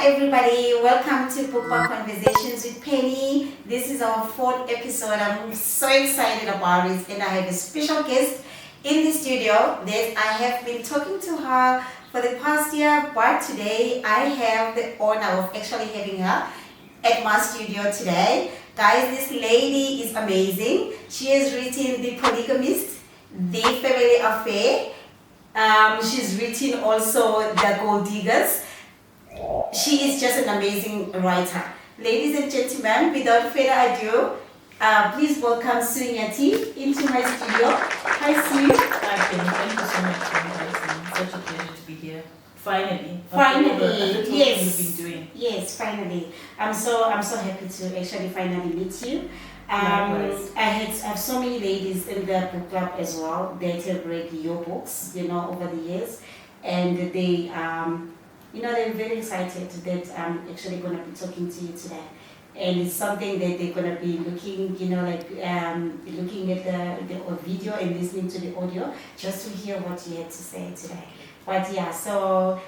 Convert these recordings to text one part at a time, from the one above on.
everybody, welcome to Bookmarked Conversations with Penny. This is our 4th episode. I'm so excited about it, and I have a special guest in the studio that I have been talking to her for the past year, but today I have the honor of actually having her at my studio today. Guys, this lady is amazing. She has written The Polygamist, The Family Affair. She's written also The Gold Diggers. She is just an amazing writer. Ladies and gentlemen, without further ado, please welcome Sue Nyathi into my studio. Hi Sue. Hi Penny, thank you so much for inviting me. Such a pleasure to be here. Finally, Yes. You've been doing. Yes, finally. I'm so happy to actually finally meet you. Likewise. I have so many ladies in the book club as well that have read your books, over the years, and they they're very excited that I'm actually going to be talking to you today. And it's something that they're going to be looking, looking at the video and listening to the audio just to hear what you had to say today. But yeah, so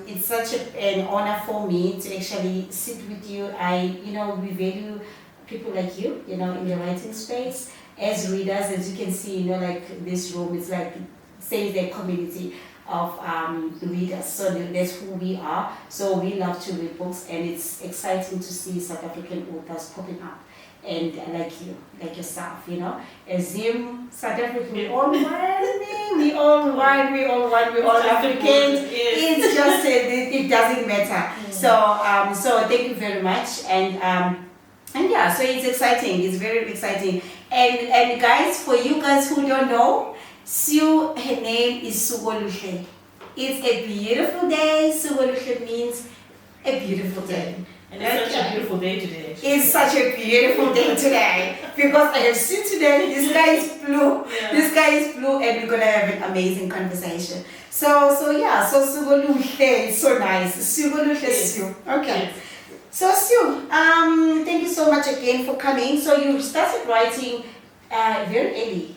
it's such an honor for me to actually sit with you. We value people like you, in the writing space. As readers, as you can see, this room is like, say, the community of readers. So that's who we are. So we love to read books, and it's exciting to see South African authors popping up. And like you, like yourself, as Zim, South Africa, we all one, we all Africans. It's just it doesn't matter. So thank you very much, and yeah, so it's exciting. It's very exciting. And guys, for you guys who don't know, Sue, her name is Sugoluhle. It's a beautiful day. Sugoluhle means a beautiful day. And it's such a beautiful day today. Actually. It's such a beautiful day today because I have Sue today. This guy is blue. Yeah. This guy is blue, and we're gonna have an amazing conversation. So Sugoluhle, it's so nice. Sugoluhle, Yes. Sue. Okay. Yes. So Sue, thank you so much again for coming. So you started writing very early.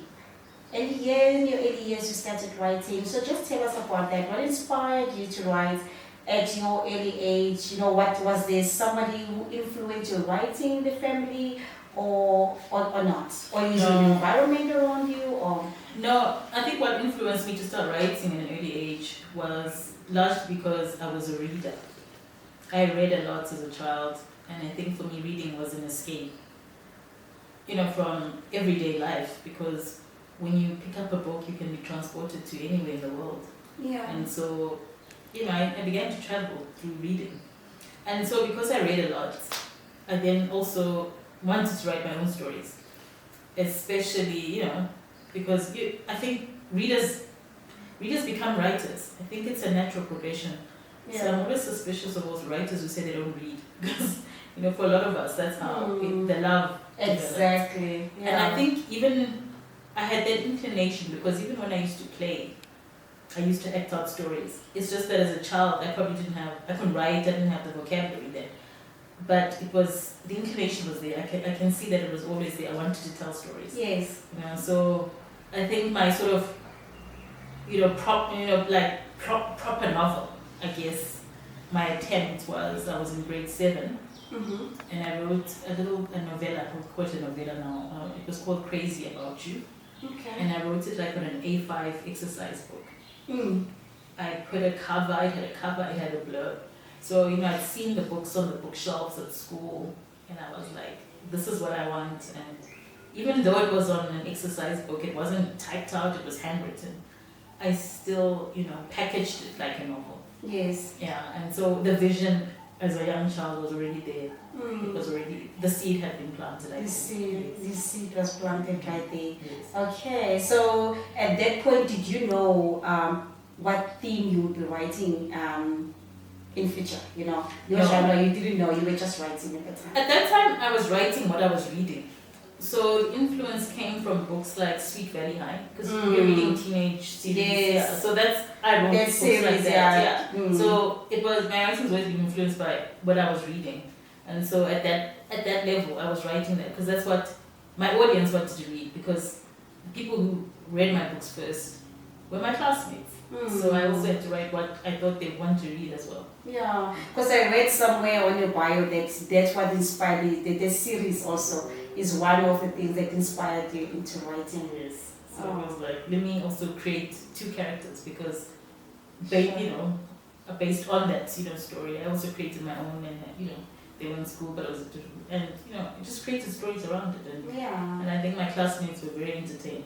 In your early years you started writing. So just tell us about that. What inspired you to write at your early age? What was there somebody who influenced your writing in the family or not? Or is it an environment around you or? No, I think what influenced me to start writing at an early age was largely because I was a reader. I read a lot as a child, and I think for me reading was an escape, from everyday life, because when you pick up a book, you can be transported to anywhere in the world. Yeah. And so, I began to travel through reading. And so because I read a lot, I then also wanted to write my own stories. Especially, because I think readers become writers. I think it's a natural progression. Yeah. So I'm always suspicious of those writers who say they don't read. Because, for a lot of us, that's how the love develops. Exactly. Yeah. And I think even I had that inclination, because even when I used to play, I used to act out stories. It's just that as a child, I couldn't write, I didn't have the vocabulary then. But the inclination was there. I can see that it was always there. I wanted to tell stories. Yes. So I think my sort of, proper novel, I guess, my attempt was, I was in grade 7. Mm-hmm. And I wrote a novella, I would call it a novella now. It was called Crazy About You. Okay. And I wrote it like on an A5 exercise book. Mm. I put a cover, it had a blurb. So, I'd seen the books on the bookshelves at school, and I was like, this is what I want. And even though it was on an exercise book, it wasn't typed out, it was handwritten, I still, packaged it like a novel. Yes. Yeah, and so the vision as a young child was already there. Mm. It was already, the seed had been planted. The seed was planted right there. Yes. Okay, so at that point, did you know what theme you would be writing in future? Your No. genre, you didn't know, you were just writing at the time. At that time, I was writing what I was reading. So the influence came from books like Sweet Valley High, because we were reading teenage series. Yes. Yeah. So I wrote That books series, like that. yeah. Yeah. Mm. So my writing was always being influenced by what I was reading, and so at that level, I was writing that because that's what my audience wanted to read. Because people who read my books first were my classmates. So I also had to write what I thought they want to read as well. Yeah, because I read somewhere on your bio that that's what inspired you, that the series also is one of the things that inspired you into writing. Yes. So it was like, let me also create two characters because they, based on that, story. I also created my own and, they were in school, but I was and I just created stories around it, and I think my classmates were very entertained.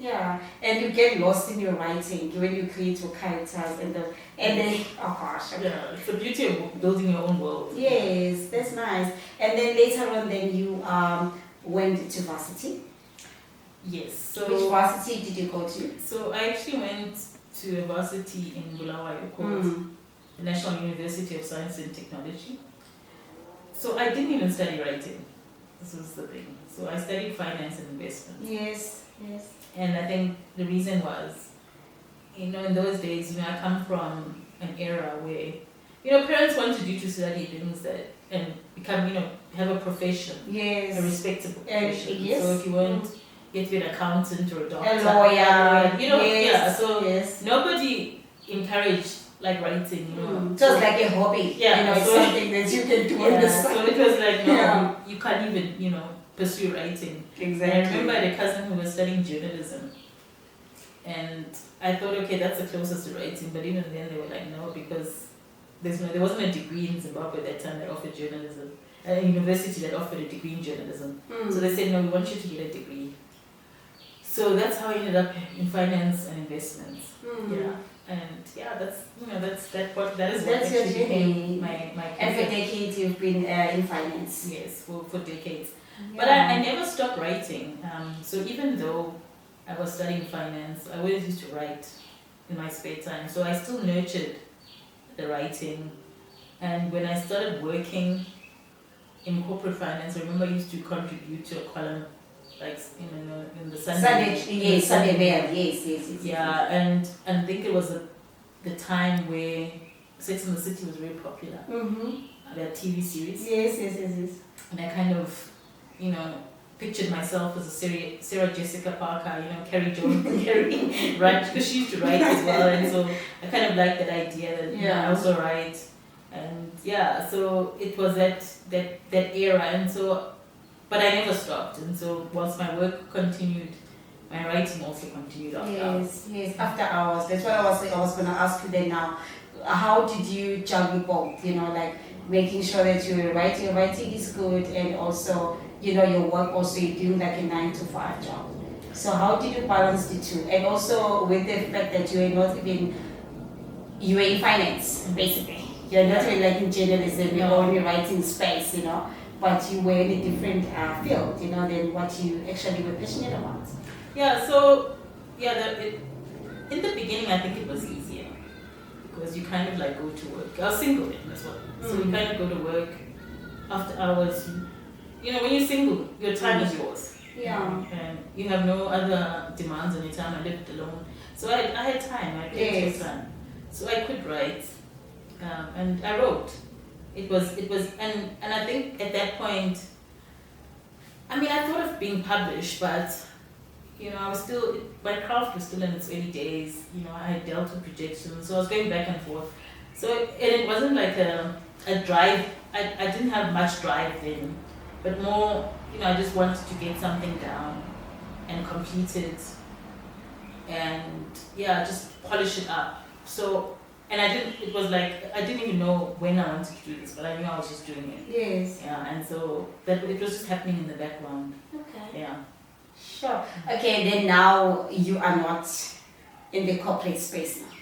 Yeah, and you get lost in your writing when you create your characters and then oh gosh. Okay. Yeah, it's the beauty of building your own world. Yes, that's nice. And then later on, then you went to varsity. Yes. So which varsity did you go to? So I actually went to a varsity in Bulawayo called the National University of Science and Technology. So I didn't even study writing. This was the thing. So I studied finance and investment. Yes. And I think the reason was, in those days, I come from an era where, parents wanted you to study things that and become, have a profession. Yes. A respectable profession. Yes. So if you weren't, get to be an accountant or a doctor. A lawyer. Yes. So nobody encouraged like writing, It was like a hobby. Yeah. It's something that you can do on the side. So it was like, no, you can't even, pursue writing. Exactly. And I remember I had a cousin who was studying journalism. And I thought, okay, that's the closest to writing. But even then they were like, no, because there wasn't a degree in Zimbabwe at that time that offered journalism. A university that offered a degree in journalism. So they said, no, we want you to get a degree. So that's how I ended up in finance and investments. Yeah. And that is what your actually became my and for decades you've been in finance. Yes, for decades. But I never stopped writing. So even though I was studying finance, I always used to write in my spare time. So I still nurtured the writing. And when I started working in corporate finance, I remember I used to contribute to a column, like in the Sunday. Yes. Yeah, and I think it was the time where Sex and the City was very popular. Their TV series. Yes. And I kind of, pictured myself as a Sarah Jessica Parker, Carrie Jones, right? Because she used to write as well, and so I kind of liked that idea that I also write, and so it was that era, and so, but I never stopped, and so whilst my work continued, my writing also continued after hours. Yes, after hours. That's what I was going to ask you then now. How did you juggle both? Like making sure that your writing is good, and also your work also you're doing like a 9-to-5 job. So how did you balance the two? And also with the fact that you were in finance basically. You're not really like in journalism, you're only writing space, but you were in a different field, than what you actually were passionate about. Yeah. So in the beginning I think it was easier because you kind of like go to work. I was single then as well, so you kind of go to work after hours. When you're single, your time is yours. Yeah. And you have no other demands on your time. I lived alone. So I had time. I had plenty of time. So I could write. And I wrote. It was, and I think at that point, I thought of being published, but, I was still, my craft was still in its early days. I had dealt with projections, so I was going back and forth. So, and it wasn't like a drive. I didn't have much drive then. But more, I just wanted to get something down and complete it and just polish it up. So, and I didn't even know when I wanted to do this, but I knew I was just doing it. Yes. Yeah, and so that it was just happening in the background. Okay. Yeah. Sure. Okay, then now you are not in the corporate space now.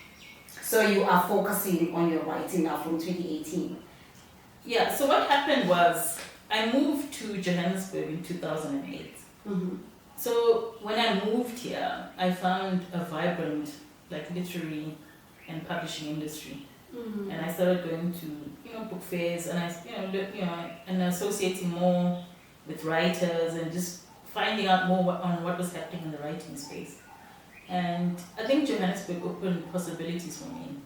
So you are focusing on your writing now from 2018. Yeah, so what happened was, I moved to Johannesburg in 2008. So when I moved here, I found a vibrant, literary and publishing industry, and I started going to book fairs, and and associating more with writers, and just finding out more on what was happening in the writing space. And I think Johannesburg opened possibilities for me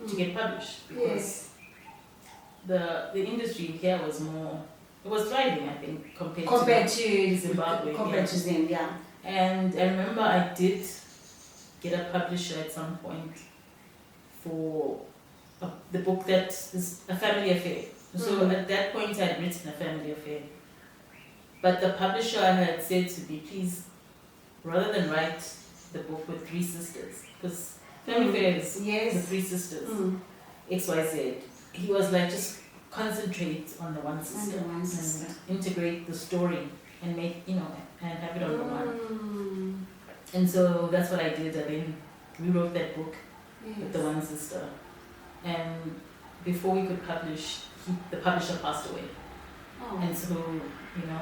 to get published because the industry here was more. It was thriving, I think, compared to Zimbabwe. Compared to Zimbabwe, And I remember I did get a publisher at some point for the book that is a family affair. So at that point I had written a family affair. But the publisher had said to me, please, rather than write the book with 3 sisters, because family affair is the 3 sisters, XYZ, he was like, just concentrate on the one sister, and integrate the story and make, and have it on the one. And so that's what I did. I then rewrote that book with the one sister. And before we could publish, the publisher passed away. And so,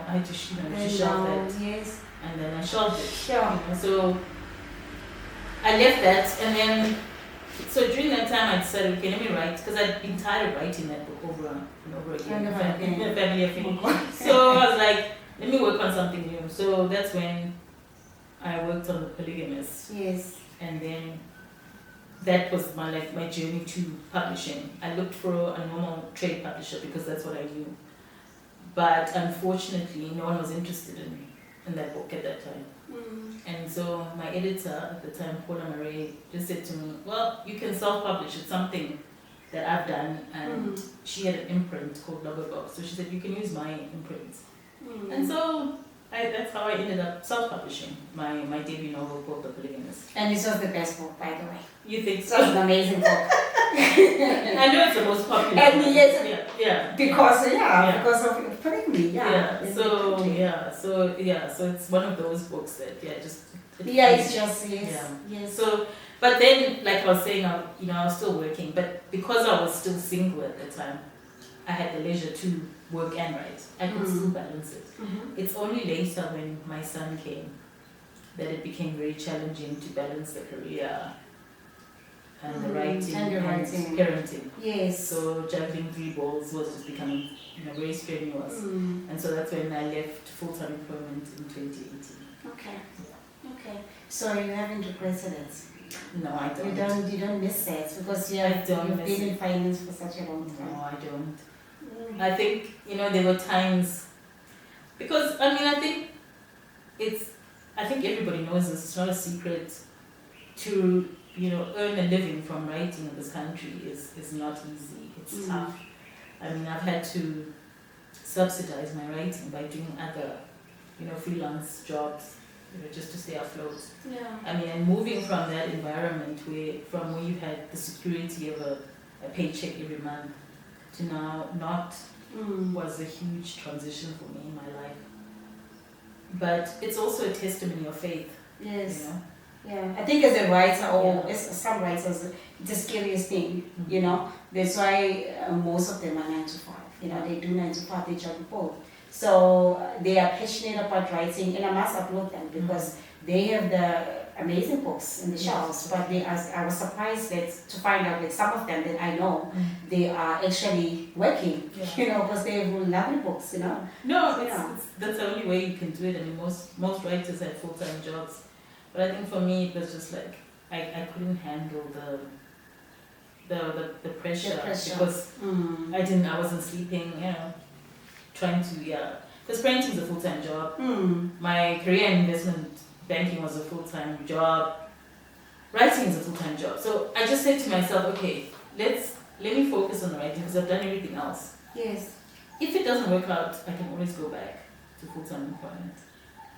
I had to, shelve that. Yes. And then I shelved it. Sure. So I left that, and then, so during that time I decided, okay, let me write, because I'd been tired of writing that book over and over again. Family affair. So I was like, let me work on something new. So that's when I worked on The Polygamist. Yes. And then that was my journey to publishing. I looked for a normal trade publisher because that's what I knew. But unfortunately, no one was interested in that book at that time. And so my editor at the time, Paula Marais, just said to me, well, you can self-publish. It's something that I've done. And she had an imprint called Box. So she said, you can use my imprint. And so that's how I ended up self-publishing my debut novel called The Polygamist. And this was the best book, by the way. You think so? It was an amazing book. I know it's the most popular. And yes, because of polygamy, So it's one of those books that yes. So, but then, like I was saying, I was still working, but because I was still single at the time, I had the leisure to work and write. I could still balance it. It's only later when my son came that it became very challenging to balance the career and the writing and parenting. Yes. So juggling 3 balls was just becoming very strenuous. And so that's when I left full-time employment in 2018. Okay. So you haven't regretted it? No, I don't. You don't miss it because you've been in finance for such a long time. No, I don't. I think, there were times, because, I think everybody knows this, it's not a secret, to, earn a living from writing in this country is not easy, it's tough. I've had to subsidize my writing by doing other, freelance jobs, just to stay afloat. And moving from that environment where you had the security of a paycheck every month, to now not was a huge transition for me in my life. But it's also a testimony of faith. Yes. Yeah. I think as a writer, as some writers, it's the scariest thing, That's why most of them are 9 to 5. They do 9 to 5, they juggle both. So they are passionate about writing, and I must applaud them because they have the amazing books in the shelves, but I was surprised to find out that some of them that I know, they are actually working, because they have lovely books, No, that's the only way you can do it. Most writers have full-time jobs, but I think for me it was just like I couldn't handle the pressure because I wasn't sleeping, trying to because parenting is a full-time job. My career in investment banking was a full-time job. Writing is a full-time job. So I just said to myself, okay, let me focus on the writing because I've done everything else. Yes. If it doesn't work out, I can always go back to full-time employment.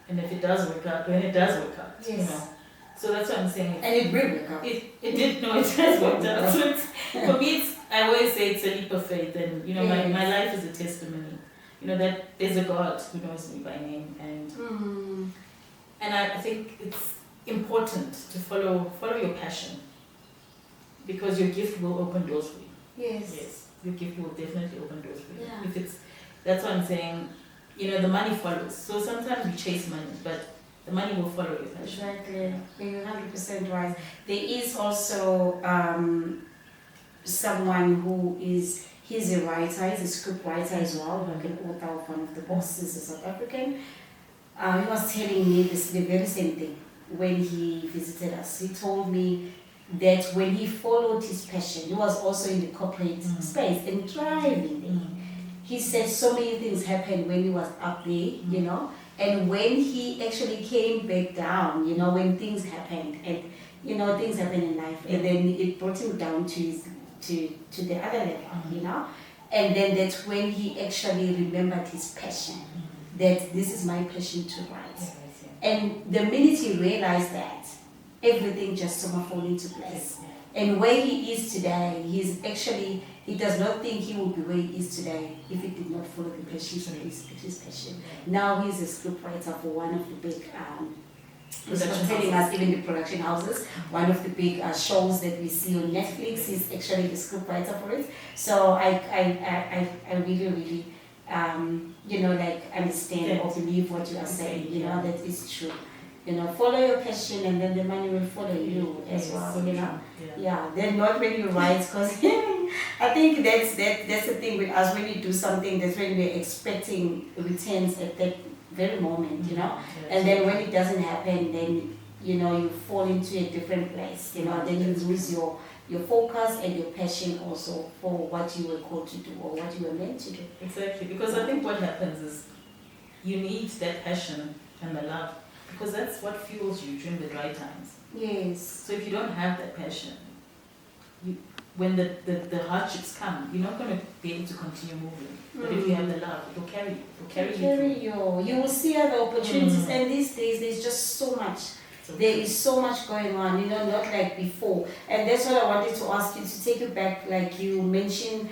And if it does work out, then it does work out. Yes. So that's what I'm saying. And it will work out. It has worked out. So for me, I always say it's a leap of faith, and my life is a testimony. That there's a God who knows me by name, and I think it's important to follow your passion, because your gift will open doors for you. Yes, your gift will definitely open doors for you. Yeah. That's what I'm saying. The money follows. So sometimes we chase money, but the money will follow your passion. Exactly, you're 100% right. There is also someone who he's a writer, he's a script writer as well, like an author of one of the books. He's a South African. He was telling me the very same thing when he visited us. He told me that when he followed his passion, he was also in the corporate space and thriving there. He said so many things happened when he was up there, And when he actually came back down, when things happened, and things happen in life, and then it brought him down to the other level, and then that's when he actually remembered his passion, that this is my passion to write. And the minute he realized that, everything just sort of fall into place. And where he is today, he does not think he would be where he is today if he did not follow the passion, his passion. Now he's a script writer for one of the big, he's not telling us even the production houses, one of the big shows that we see on Netflix. He's actually the script writer for it. So I really, understand or believe what you are saying, that is true. Follow your passion and then the money will follow you as well, Yeah, then not when you write, because I think that's the thing with us. When you do something, that's when we're expecting returns at that very moment, and then when it doesn't happen, then, you fall into a different place, then you lose your focus and your passion also for what you were called to do or what you were meant to do. Exactly, because I think what happens is you need that passion and the love, because that's what fuels you during the dry times. Yes. So if you don't have that passion, when the hardships come, you're not going to be able to continue moving. But if you have the love, it'll carry you. It'll carry you. You will see other opportunities, and these days there's just so much. There is so much going on, not like before. And that's what I wanted to ask you, to take you back, like you mentioned,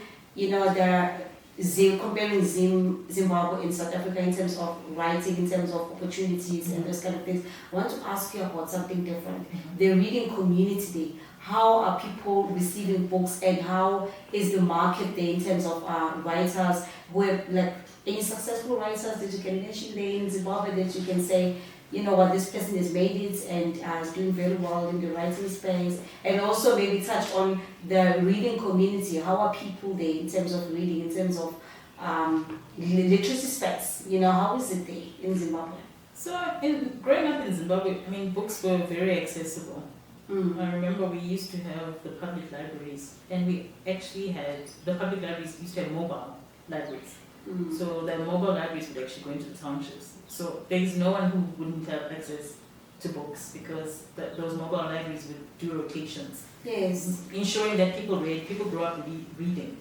comparing Zimbabwe and South Africa in terms of writing, in terms of opportunities and those kind of things. I want to ask you about something different. The reading community. How are people receiving books, and how is the market there in terms of writers? Where, like, any successful writers that you can mention there in Zimbabwe that you can say, this person has made it and is doing very well in the writing space? And also maybe touch on the reading community. How are people there in terms of reading, in terms of literacy space? How is it there in Zimbabwe? So growing up in Zimbabwe, books were very accessible. I remember we used to have the public libraries, and we actually had, the public libraries used to have mobile libraries. So the mobile libraries would actually go into the townships. So there is no one who wouldn't have access to books, because those mobile libraries would do rotations. Yes. Ensuring that people grow up reading.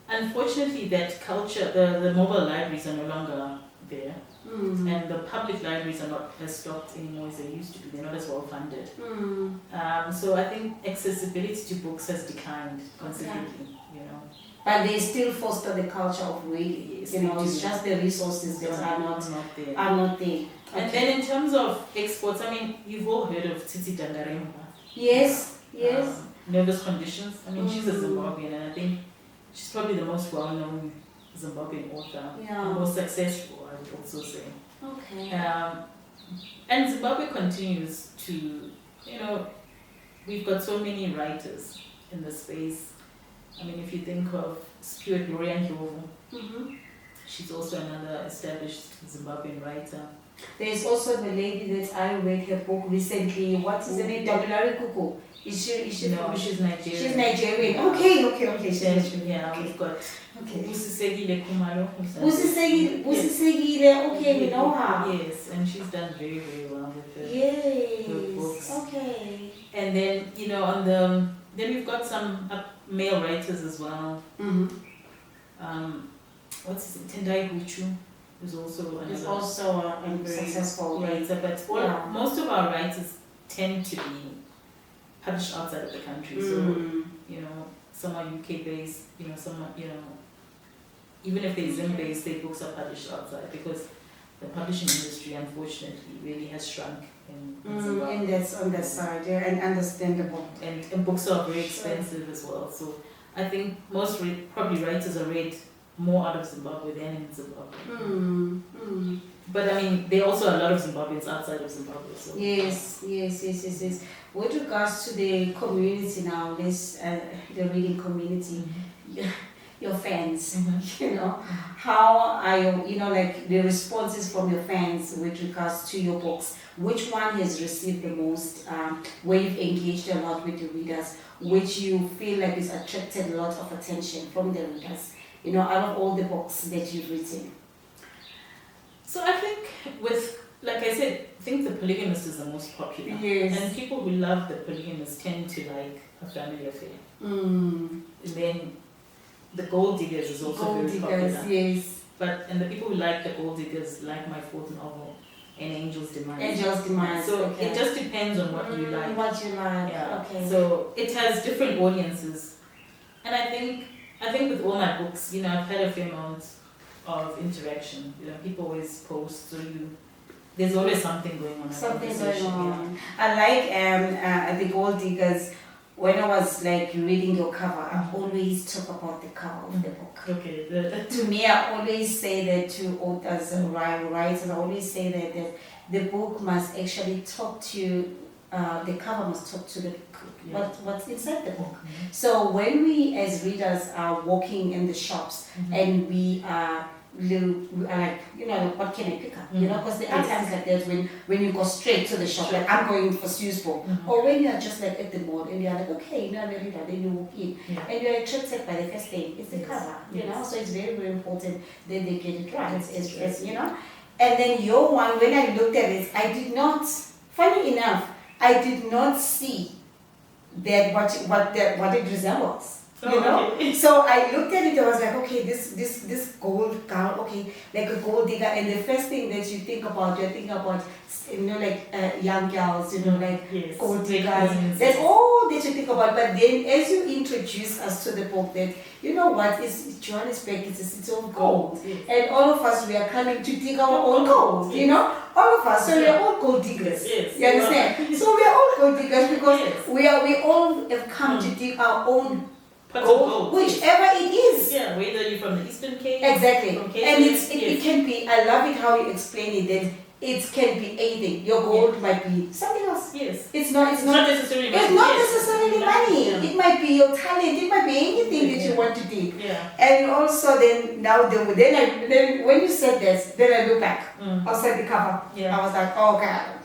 Unfortunately, that culture, the mobile libraries are no longer there. And the public libraries are not as stocked anymore as they used to be. They're not as well funded. So I think accessibility to books has declined considerably. But they still foster the culture of reading. It's just the resources that are not there. Okay. And then in terms of exports, you've all heard of Tsitsi Dandaremba. Yes. Nervous conditions. She's a Zimbabwean, and I think she's probably the most well-known Zimbabwean author. The most successful, I would also say. Okay. And Zimbabwe continues to, we've got so many writers in the space. If you think of Stuart Gloria Ndlovu, she's also another established Zimbabwean writer. There's also the lady that I read her book recently. What is her name? Damilare Kuku. Is she? No, she's Nigerian. She's Nigerian. Okay. She's Nigerian. Yeah, we've got Busisegile Kumalo. Busisegile. Okay, we know her. Yes, and she's done very, very well with her books. Okay. And then then we've got some male writers as well. What's his name? Tendai Huchu, who's also a successful writer. But most of our writers tend to be published outside of the country. So some are UK based. Some are even if they're Zim based, their books are published outside, because the publishing industry, unfortunately, really has shrunk in Zimbabwe. And that's on that side, and understandable. And books are very expensive as well. So I think most probably writers are read more out of Zimbabwe than in Zimbabwe. But there are also a lot of Zimbabweans outside of Zimbabwe. So. Yes. With regards to the community now, the reading community, your fans, how are like the responses from your fans with regards to your books? Which one has received the most, where you've engaged a lot with the readers, which you feel like has attracted a lot of attention from the readers, out of all the books that you've written? So I think like I said, I think the polygamist is the most popular. Yes. And people who love the polygamist tend to like a family affair. Mm. And then the gold diggers is also Gold very diggers, popular. yes. And the people who like the gold diggers like my fourth novel, An Angel's Demise. Angel's Demise. So okay. it just depends on what you like. What you like. Yeah. Okay. So it has different audiences. And I think with all my books, I've had a fair amount of interaction. People always post, so there's always something going on. Something going on. I like the gold diggers. When I was like reading your cover, I always talk about the cover of the book. Okay. To me, I always say that to authors and writers, I always say that the book must actually talk to, the cover must talk to the what's inside the book. Mm-hmm. So when we as readers are walking in the shops and we are like, what can I pick up? Because there are times like that when you go straight to the shop, like I'm going for Sue's book, or when you are just like at the mall and you are like, okay, I'm a reader, then you walk in and you are attracted by the first thing, it's the cover, so it's very, very important that they get it right, as And then your one, when I looked at it, I did not, funny enough, I did not see that what it resembles. Okay. So I looked at it, I was like, okay, this gold gown, okay, like a gold digger, and the first thing that you think about, you're thinking about, like young girls, like gold diggers. That's all that you think about. But then as you introduce us to the book, that it's Johannesburg, it's a city of gold, and all of us, we are coming to dig our own gold, all of us, so we are all gold diggers. Yes. You understand? So we are all gold diggers because we all have come to dig our own gold, whichever it is. Yeah, whether you're from the Eastern Cape. Exactly. And it can be, I love it how you explain it, that it can be anything. Your gold might be something else. Yes. It's not necessarily money. It's not necessarily money. Yeah. It might be your talent, it might be anything that you want to dig. Yeah. And also then when you said this, then I look back outside the cover. Yeah. I was like, oh God.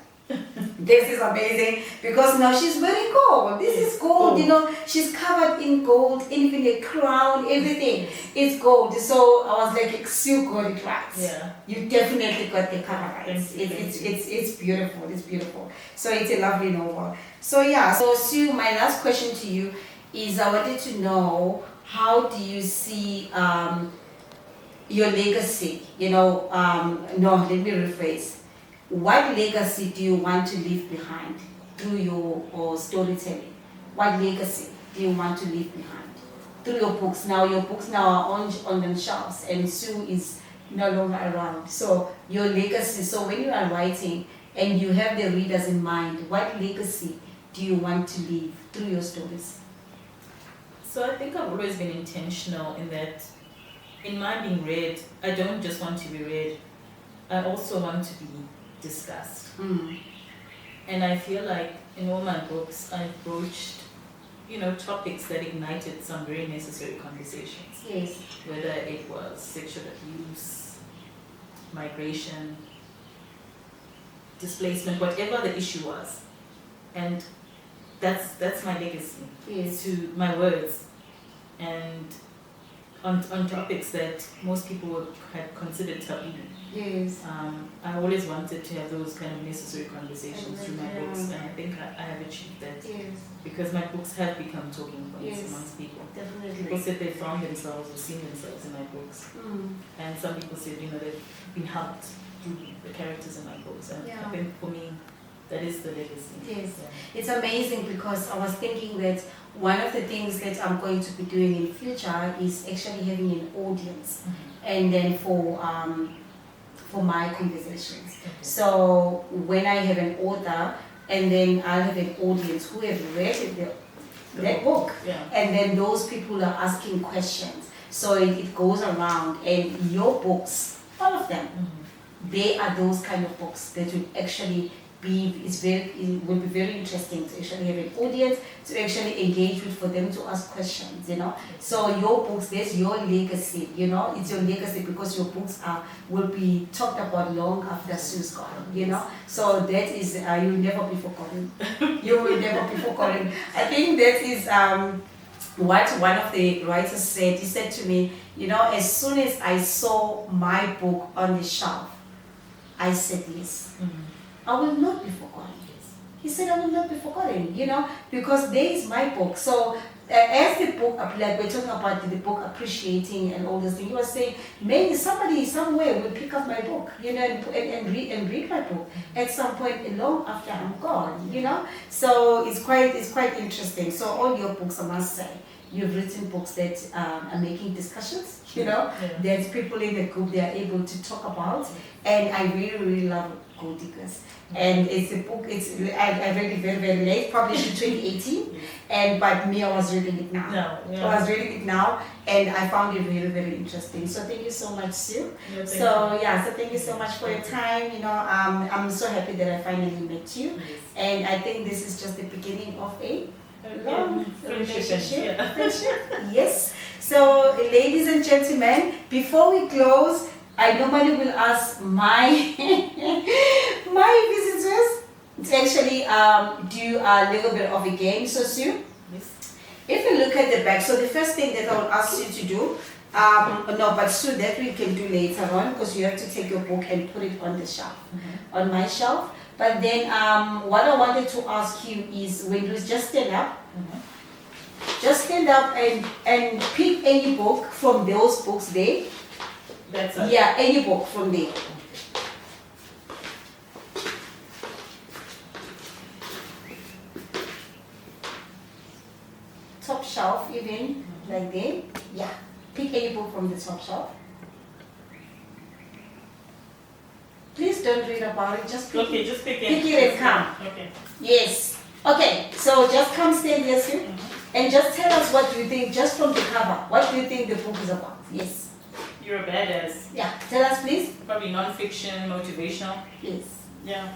This is amazing because now she's wearing gold. This is gold, she's covered in gold, even the crown, everything is gold. So I was like, Sue got it right. Yeah. You definitely got the cover right. Thank you. It's beautiful. It's beautiful. So it's a lovely novel. So Sue, my last question to you is I wanted to know, how do you see your legacy? No, let me rephrase. What legacy do you want to leave behind through your storytelling? What legacy do you want to leave behind through your books? Now your books are on the shelves and Sue is no longer around. So your legacy, so when you are writing and you have the readers in mind, what legacy do you want to leave through your stories? So I think I've always been intentional in that in my being read, I don't just want to be read, I also want to be discussed. And I feel like in all my books I've broached topics that ignited some very necessary conversations. Yes. Whether it was sexual abuse, migration, displacement, whatever the issue was. And that's my legacy. Yes. To my words. And on topics that most people had considered taboo. Yes. I always wanted to have those kind of necessary conversations through my books, and I think I have achieved that. Yes. Because my books have become talking points amongst people. Definitely. People said they found themselves or seen themselves in my books. And some people said, they've been helped through the characters in my books. And I think for me, that is the legacy. Yes. Yeah. It's amazing because I was thinking that one of the things that I'm going to be doing in future is actually having an audience, and then for my conversations. Okay. So when I have an author, and then I'll have an audience who have read that book, and then those people are asking questions. So it goes around, and your books, all of them, they are those kind of books that will actually it will be very interesting to actually have an audience to actually engage with, for them to ask questions, So your books, there's your legacy, it's your legacy because your books will be talked about long after Sue's gone, So that is, you will never be forgotten. You will never be forgotten. I think that is what one of the writers said. He said to me, as soon as I saw my book on the shelf, I said yes. Mm. I will not be forgotten. He said, I will not be forgotten, because there is my book. So as the book, like we're talking about the book appreciating and all this thing, he was saying, maybe somebody somewhere will pick up my book, and read my book at some point long after I'm gone, So it's quite interesting. So all your books, I must say, you've written books that are making discussions, There's people in the group they are able to talk about, and I really, really love Gold Diggers. And it's a book, I read it very, very late, published in 2018, but I was reading it now. I was reading it now, and I found it very, very interesting. So thank you so much, Sue. So thank you so much for your time. I'm so happy that I finally met you, and I think this is just the beginning of a long relationship. Yes. So, ladies and gentlemen, before we close, I normally will ask my visitors to actually do a little bit of a game. So, Sue, if you look at the back, so the first thing that I will ask you to do, but Sue, that we can do later on, because you have to take your book and put it on the shelf, on my shelf. But then what I wanted to ask you is, when you just stand up, and pick any book from those books there. That's it. Yeah, any book from there. Top shelf even, like there. Yeah, pick any book from the top shelf. Please don't read about it, just pick just pick it and come. Okay. Yes. Okay, so just come stand here, Sue, and just tell us what you think, just from the cover. What do you think the book is about? Yes. You're a badass. Yeah, tell us please. Probably non-fiction, motivational. Yes. Yeah.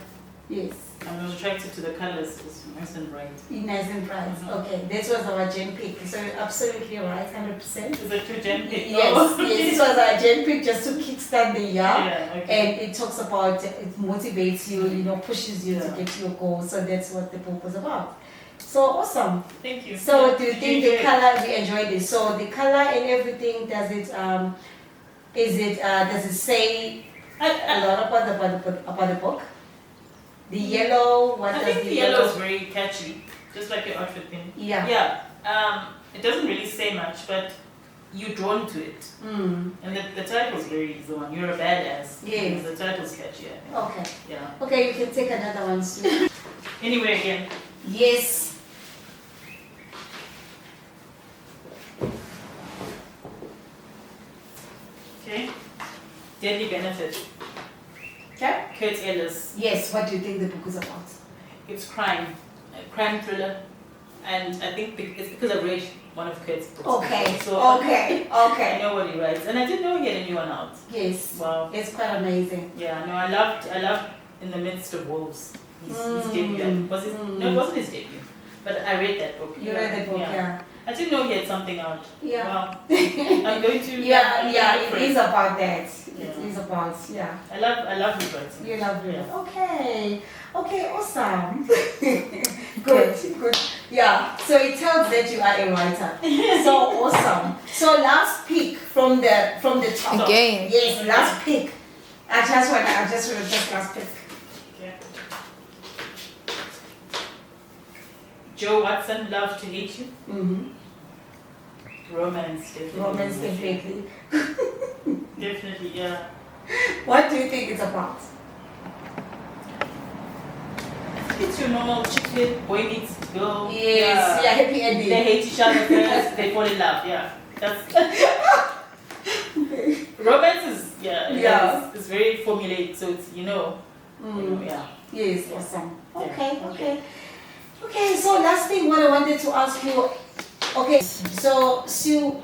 Yes. I was attracted to the colors. It's nice and bright. Nice and bright. Okay, this was our gen pick. So you're absolutely right, 100%. Is it your gen pick? Yes, yes. This was our gen pick just to kickstart the year. Yeah, okay. And it talks about, it motivates you, pushes you to get to your goals. So that's what the book was about. So awesome. Thank you. So do you think the color, we enjoyed it? So the color and everything, does it say a lot about the book? The yellow, what I does think the yellow is very catchy, just like your outfit pin. Yeah. Yeah. It doesn't really say much, but you're drawn to it. And the title's very easy one. You're a badass. Yes. The title's catchy. Okay. Yeah. Okay, you can take another one, Sue. Anyway, again. Yes. Okay. Deadly Benefit. Okay. Kurt Ellis. Yes, what do you think the book is about? It's crime. A crime thriller. And I think it's because I've read one of Kurt's books. Okay. So Okay. I know what he writes. And I didn't know he had a new one out. Yes. Wow. It's quite amazing. Yeah, no, I loved In the Midst of Wolves. His debut. No, it wasn't his debut. But I read that book. You read the book, yeah. I didn't know he had something out. Yeah. Wow. I'm going to. It is about that. Yeah. It is about, yeah. I love his writing. You love it. Yeah. Okay, awesome. Good. Yeah. So it tells that you are a writer. So awesome. So last pick from the top. Again. Yes, last pick. I just want last pick. Okay. Joe Watson, Love to Hate You. Romance, definitely. Romance, definitely. Definitely, yeah. What do you think it's about? It's your normal chick flick, boy meets girl. Yes, yeah, happy ending. They hate each other first, they fall in love, yeah. That's romance is it's very formulaic, so it's yeah. Yes, awesome. Yeah. Okay, so last thing what I wanted to ask you. Okay, so Sue,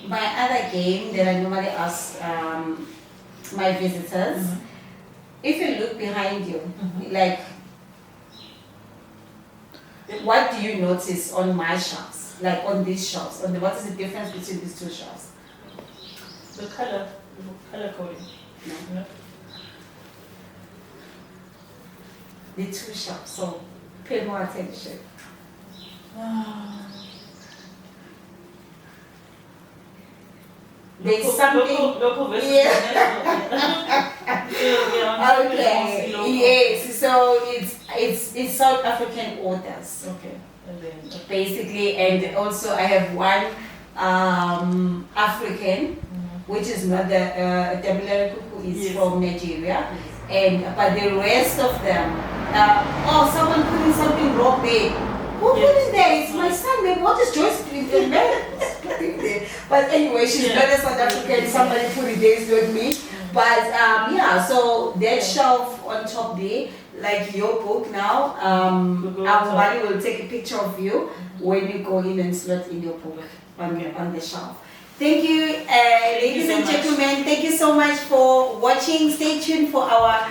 my other game that I normally ask my visitors, if you look behind you, like, what do you notice on my shelves? Like on these shelves? What is the difference between these two shelves? The color coding. No. The two shelves, so pay more attention. There's something. Local versus Yeah. national. Okay. Yes. So it's South African authors. Okay. And then Basically, and also I have one African, which is not the Temilariku, who is Yes. from Nigeria, and but the rest of them, someone putting something wrong there. Who put it there? It's my son. Maybe what is Joyce putting there? But anyway, she's not a South African. Somebody put it there, it's not me. But so that shelf on top there, like your book now, everybody will take a picture of you when you go in and slot in your book on the shelf. Thank you, ladies and gentlemen. Thank you so much for watching. Stay tuned for our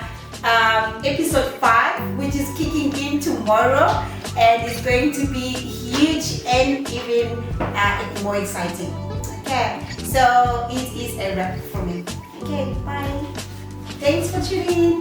episode 5, which is kicking in tomorrow, and it's going to be huge and even more exciting. Okay, so it is a wrap for me. Okay, bye. Thanks for tuning in.